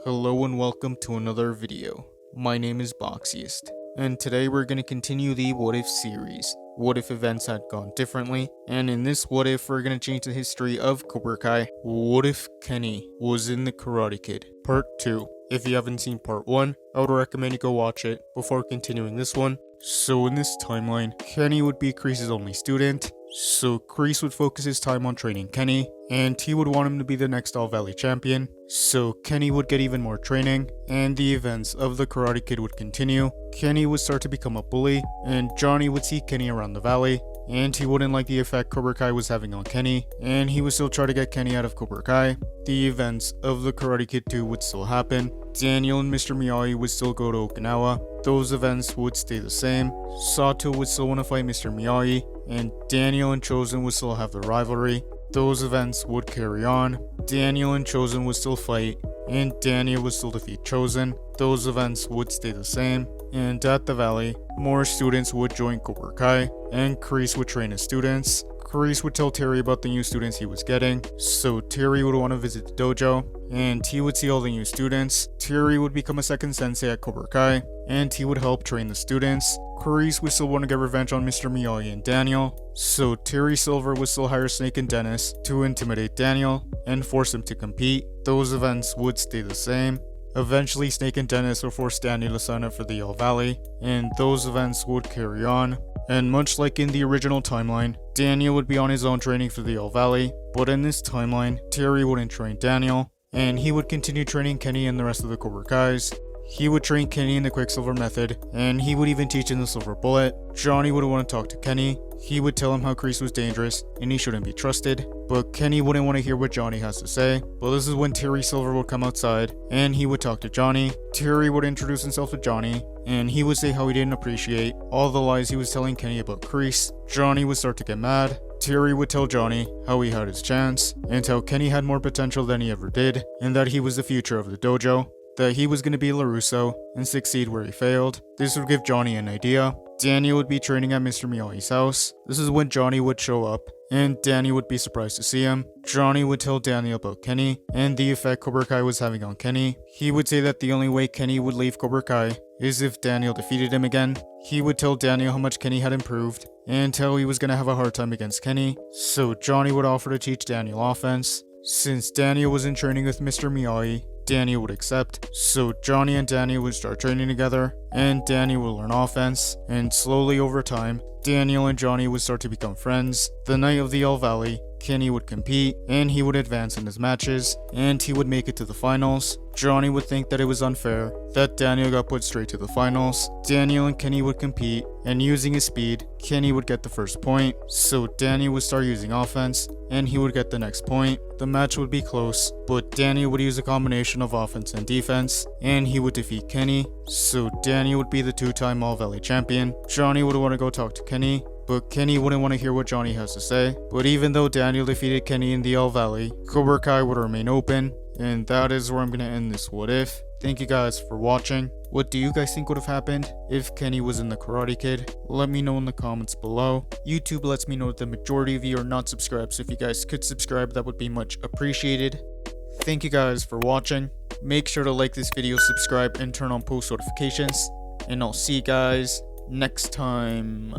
Hello and welcome to another video. My name is Boxiest, and today we're going to continue the What If series. What if events had gone differently? And in this What If, we're going to change the history of Cobra Kai. What if Kenny was in the Karate Kid? Part 2. If you haven't seen Part 1, I would recommend you go watch it before continuing this one. So in this timeline, Kenny would be Kreese's only student, so Kreese would focus his time on training Kenny, and he would want him to be the next All Valley champion, so Kenny would get even more training, and the events of the Karate Kid would continue. Kenny would start to become a bully, and Johnny would see Kenny around the valley, and he wouldn't like the effect Cobra Kai was having on Kenny, and he would still try to get Kenny out of Cobra Kai. The events of the Karate Kid 2 would still happen. Daniel and Mr. Miyagi would still go to Okinawa. Those events would stay the same. Sato would still want to fight Mr. Miyagi, and Daniel and Chosen would still have the rivalry. Those events would carry on. Daniel and Chosen would still fight, and Daniel would still defeat Chosen. Those events would stay the same. And at the valley, more students would join Cobra Kai, and Kreese would train his students. Kreese would tell Terry about the new students he was getting, so Terry would want to visit the dojo, and he would see all the new students. Terry would become a second sensei at Cobra Kai, and he would help train the students. Kreese would still want to get revenge on Mr. Miyagi and Daniel, so Terry Silver would still hire Snake and Dennis to intimidate Daniel and force him to compete. Those events would stay the same. Eventually, Snake and Dennis would force Daniel to sign up for the All Valley, and those events would carry on. And much like in the original timeline, Daniel would be on his own training for the All Valley, but in this timeline, Terry wouldn't train Daniel, and he would continue training Kenny and the rest of the Cobra Kais. He would train Kenny in the Quicksilver method, and he would even teach him the Silver Bullet. Johnny would want to talk to Kenny. He would tell him how Kreese was dangerous, and he shouldn't be trusted, but Kenny wouldn't want to hear what Johnny has to say. But this is when Terry Silver would come outside, and he would talk to Johnny. Terry would introduce himself to Johnny, and he would say how he didn't appreciate all the lies he was telling Kenny about Kreese. Johnny would start to get mad. Terry would tell Johnny how he had his chance, and how Kenny had more potential than he ever did, and that he was the future of the dojo, that he was going to be LaRusso and succeed where he failed. This would give Johnny an idea. Daniel would be training at Mr. Miyagi's house. This is when Johnny would show up, and Danny would be surprised to see him. Johnny would tell Daniel about Kenny and the effect Cobra Kai was having on Kenny. He would say that the only way Kenny would leave Cobra Kai is if Daniel defeated him again. He would tell Daniel how much Kenny had improved and how he was going to have a hard time against Kenny. So Johnny would offer to teach Daniel offense. Since Daniel was in training with Mr. Miyagi, Daniel would accept, so Johnny and Daniel would start training together, and Daniel would learn offense, and slowly over time, Daniel and Johnny would start to become friends. The night of the All Valley, Kenny would compete, and he would advance in his matches, and he would make it to the finals. Johnny would think that it was unfair that Daniel got put straight to the finals. Daniel and Kenny would compete, and using his speed, Kenny would get the first point, so Daniel would start using offense, and he would get the next point. The match would be close, but Daniel would use a combination of offense and defense, and he would defeat Kenny, so Daniel would be the two-time All Valley champion. Johnny would want to go talk to Kenny, but Kenny wouldn't want to hear what Johnny has to say. But even though Daniel defeated Kenny in the All Valley, Cobra Kai would remain open, and that is where I'm going to end this What If. Thank you guys for watching. What do you guys think would have happened if Kenny was in the Karate Kid? Let me know in the comments below. YouTube lets me know that the majority of you are not subscribed, so if you guys could subscribe, that would be much appreciated. Thank you guys for watching. Make sure to like this video, subscribe, and turn on post notifications. And I'll see you guys next time.